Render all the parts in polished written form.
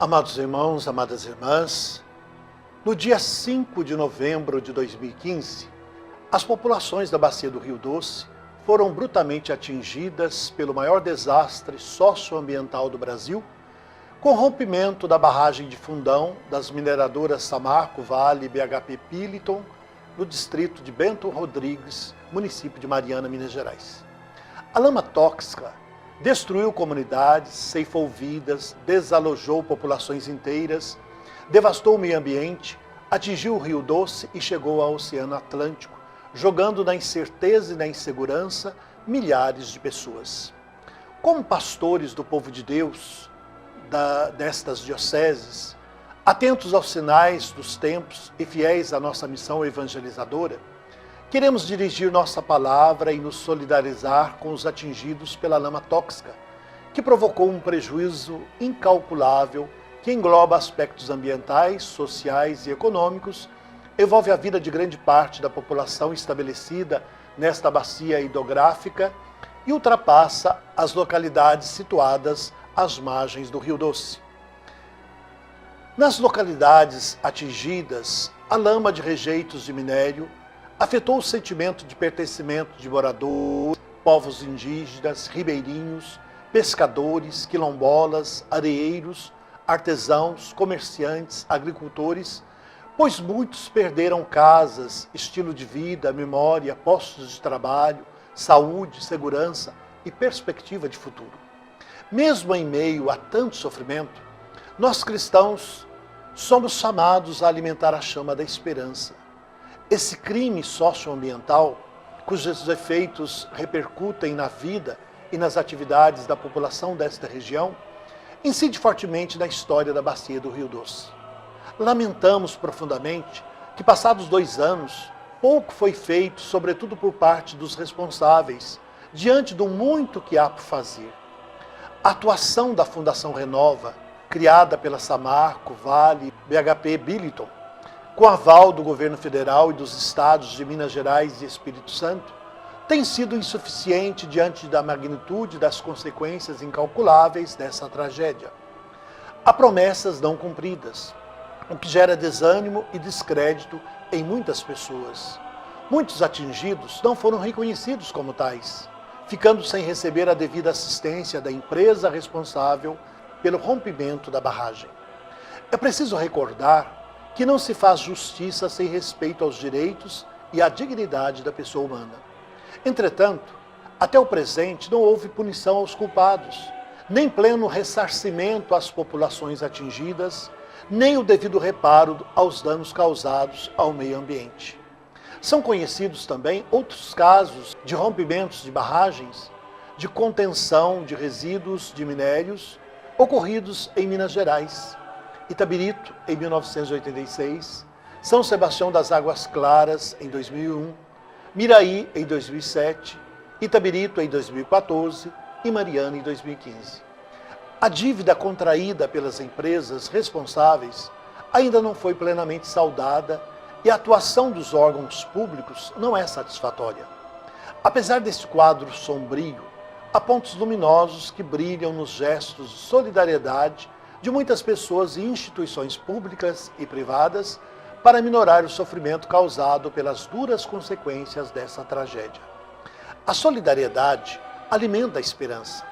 Amados irmãos, amadas irmãs, no dia 5 de novembro de 2015, as populações da Bacia do Rio Doce foram brutalmente atingidas pelo maior desastre socioambiental do Brasil, com o rompimento da barragem de Fundão das mineradoras Samarco, Vale e BHP Billiton, no distrito de Bento Rodrigues, município de Mariana, Minas Gerais. A lama tóxica destruiu comunidades, ceifou vidas, desalojou populações inteiras, devastou o meio ambiente, atingiu o Rio Doce e chegou ao Oceano Atlântico, jogando na incerteza e na insegurança milhares de pessoas. Como pastores do povo de Deus, destas dioceses, atentos aos sinais dos tempos e fiéis à nossa missão evangelizadora, queremos dirigir nossa palavra e nos solidarizar com os atingidos pela lama tóxica, que provocou um prejuízo incalculável que engloba aspectos ambientais, sociais e econômicos, envolve a vida de grande parte da população estabelecida nesta bacia hidrográfica e ultrapassa as localidades situadas às margens do Rio Doce. Nas localidades atingidas, a lama de rejeitos de minério afetou o sentimento de pertencimento de moradores, povos indígenas, ribeirinhos, pescadores, quilombolas, areeiros, artesãos, comerciantes, agricultores, pois muitos perderam casas, estilo de vida, memória, postos de trabalho, saúde, segurança e perspectiva de futuro. Mesmo em meio a tanto sofrimento, nós cristãos somos chamados a alimentar a chama da esperança. Esse crime socioambiental, cujos efeitos repercutem na vida e nas atividades da população desta região, incide fortemente na história da Bacia do Rio Doce. Lamentamos profundamente que, passados 2 anos, pouco foi feito, sobretudo por parte dos responsáveis, diante do muito que há por fazer. A atuação da Fundação Renova, criada pela Samarco, Vale, BHP Billiton, com aval do governo federal e dos estados de Minas Gerais e Espírito Santo, tem sido insuficiente diante da magnitude das consequências incalculáveis dessa tragédia. Há promessas não cumpridas, o que gera desânimo e descrédito em muitas pessoas. Muitos atingidos não foram reconhecidos como tais, ficando sem receber a devida assistência da empresa responsável pelo rompimento da barragem. É preciso recordar que não se faz justiça sem respeito aos direitos e à dignidade da pessoa humana. Entretanto, até o presente não houve punição aos culpados, nem pleno ressarcimento às populações atingidas, nem o devido reparo aos danos causados ao meio ambiente. São conhecidos também outros casos de rompimentos de barragens, de contenção de resíduos de minérios ocorridos em Minas Gerais, Itabirito, em 1986, São Sebastião das Águas Claras, em 2001, Miraí, em 2007, Itabirito, em 2014 e Mariana, em 2015. A dívida contraída pelas empresas responsáveis ainda não foi plenamente saldada e a atuação dos órgãos públicos não é satisfatória. Apesar desse quadro sombrio, há pontos luminosos que brilham nos gestos de solidariedade de muitas pessoas e instituições públicas e privadas para minorar o sofrimento causado pelas duras consequências dessa tragédia. A solidariedade alimenta a esperança.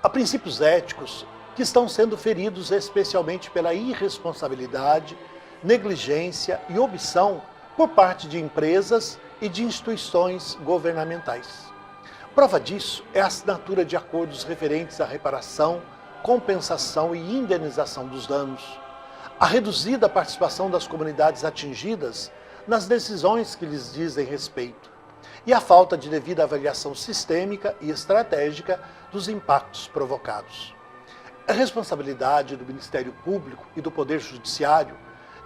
Há princípios éticos que estão sendo feridos especialmente pela irresponsabilidade, negligência e omissão por parte de empresas e de instituições governamentais. Prova disso é a assinatura de acordos referentes à reparação, compensação e indenização dos danos, a reduzida participação das comunidades atingidas nas decisões que lhes dizem respeito e a falta de devida avaliação sistêmica e estratégica dos impactos provocados. É responsabilidade do Ministério Público e do Poder Judiciário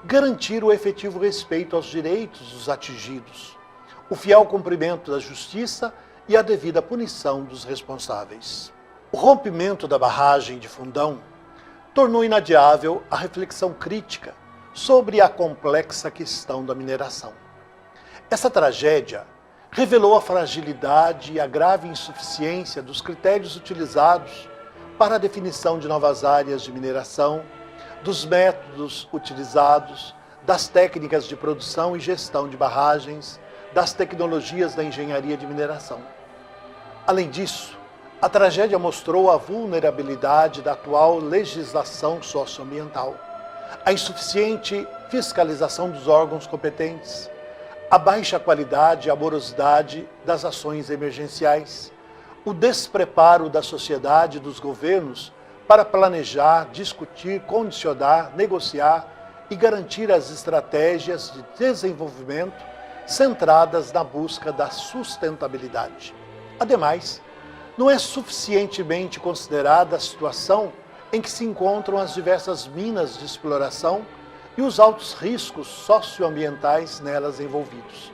garantir o efetivo respeito aos direitos dos atingidos, o fiel cumprimento da justiça e a devida punição dos responsáveis. O rompimento da barragem de Fundão tornou inadiável a reflexão crítica sobre a complexa questão da mineração. Essa tragédia revelou a fragilidade e a grave insuficiência dos critérios utilizados para a definição de novas áreas de mineração dos métodos utilizados, das técnicas de produção e gestão de barragens, das tecnologias da engenharia de mineração. Além disso, a tragédia mostrou a vulnerabilidade da atual legislação socioambiental, a insuficiente fiscalização dos órgãos competentes, a baixa qualidade e amorosidade das ações emergenciais, o despreparo da sociedade e dos governos para planejar, discutir, condicionar, negociar e garantir as estratégias de desenvolvimento centradas na busca da sustentabilidade. Ademais, não é suficientemente considerada a situação em que se encontram as diversas minas de exploração e os altos riscos socioambientais nelas envolvidos.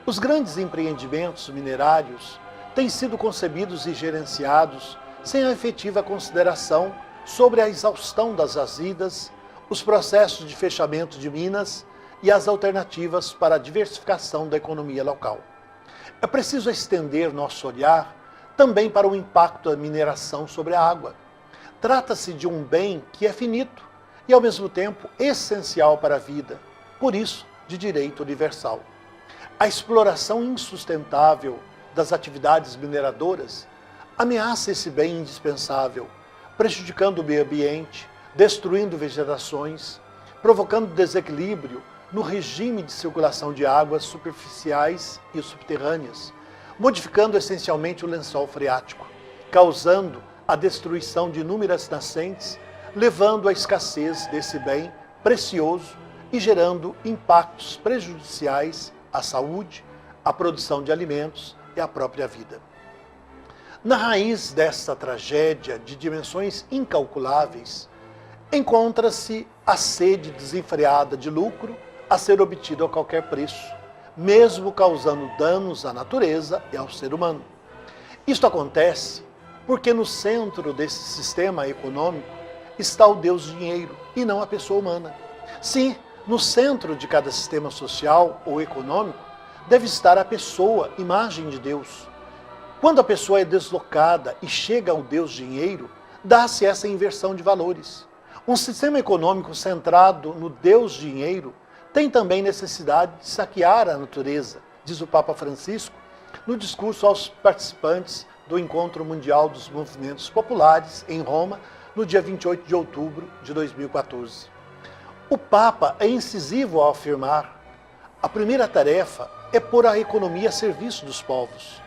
Os grandes empreendimentos minerários têm sido concebidos e gerenciados sem a efetiva consideração sobre a exaustão das jazidas, os processos de fechamento de minas e as alternativas para a diversificação da economia local. É preciso estender nosso olhar também para o impacto da mineração sobre a água. Trata-se de um bem que é finito e, ao mesmo tempo, essencial para a vida, por isso, de direito universal. A exploração insustentável das atividades mineradoras ameaça esse bem indispensável, prejudicando o meio ambiente, destruindo vegetações, provocando desequilíbrio no regime de circulação de águas superficiais e subterrâneas, modificando essencialmente o lençol freático, causando a destruição de inúmeras nascentes, levando à escassez desse bem precioso e gerando impactos prejudiciais à saúde, à produção de alimentos e à própria vida. Na raiz dessa tragédia de dimensões incalculáveis, encontra-se a sede desenfreada de lucro a ser obtido a qualquer preço, mesmo causando danos à natureza e ao ser humano. Isto acontece porque no centro desse sistema econômico está o Deus dinheiro e não a pessoa humana. Sim, no centro de cada sistema social ou econômico deve estar a pessoa, imagem de Deus. Quando a pessoa é deslocada e chega ao Deus dinheiro, dá-se essa inversão de valores. Um sistema econômico centrado no Deus dinheiro tem também necessidade de saquear a natureza, diz o Papa Francisco no discurso aos participantes do Encontro Mundial dos Movimentos Populares em Roma, no dia 28 de outubro de 2014. O Papa é incisivo ao afirmar: a primeira tarefa é pôr a economia a serviço dos povos.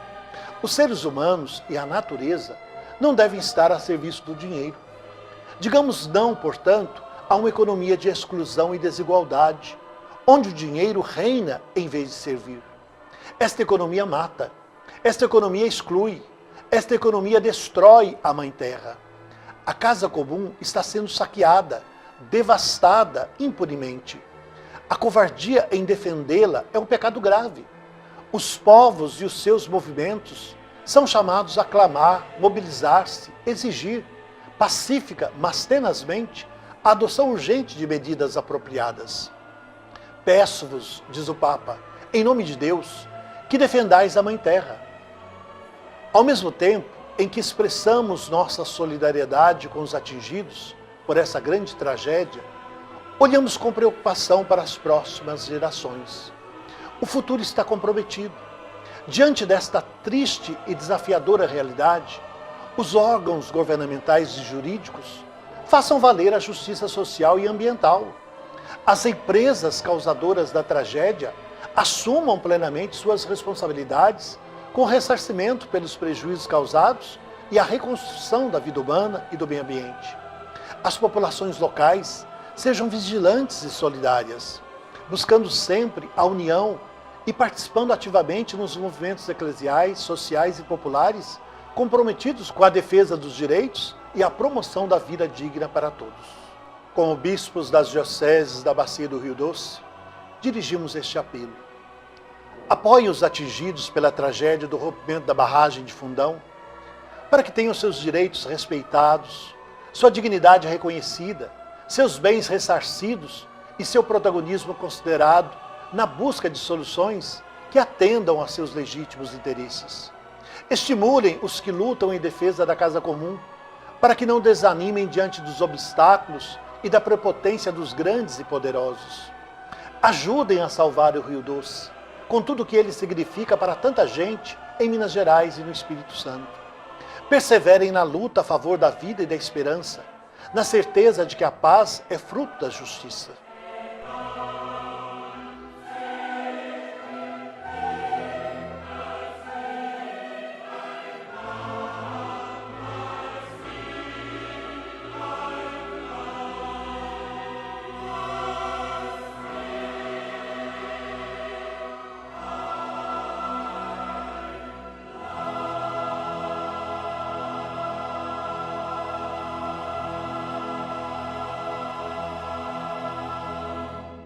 Os seres humanos e a natureza não devem estar a serviço do dinheiro. Digamos não, portanto, a uma economia de exclusão e desigualdade, onde o dinheiro reina em vez de servir. Esta economia mata, esta economia exclui, esta economia destrói a Mãe Terra. A casa comum está sendo saqueada, devastada impunemente. A covardia em defendê-la é um pecado grave. Os povos e os seus movimentos são chamados a clamar, mobilizar-se, exigir, pacífica, mas tenazmente, a adoção urgente de medidas apropriadas. Peço-vos, diz o Papa, em nome de Deus, que defendais a Mãe Terra. Ao mesmo tempo em que expressamos nossa solidariedade com os atingidos por essa grande tragédia, olhamos com preocupação para as próximas gerações. O futuro está comprometido. Diante desta triste e desafiadora realidade, os órgãos governamentais e jurídicos façam valer a justiça social e ambiental. As empresas causadoras da tragédia assumam plenamente suas responsabilidades com ressarcimento pelos prejuízos causados e a reconstrução da vida humana e do meio ambiente. As populações locais sejam vigilantes e solidárias, buscando sempre a união e participando ativamente nos movimentos eclesiais, sociais e populares, comprometidos com a defesa dos direitos e a promoção da vida digna para todos. Como bispos das dioceses da Bacia do Rio Doce, dirigimos este apelo. Apoiem os atingidos pela tragédia do rompimento da barragem de Fundão, para que tenham seus direitos respeitados, sua dignidade reconhecida, seus bens ressarcidos e seu protagonismo considerado na busca de soluções que atendam a seus legítimos interesses. Estimulem os que lutam em defesa da casa comum, para que não desanimem diante dos obstáculos e da prepotência dos grandes e poderosos. Ajudem a salvar o Rio Doce, com tudo o que ele significa para tanta gente em Minas Gerais e no Espírito Santo. Perseverem na luta a favor da vida e da esperança, na certeza de que a paz é fruto da justiça.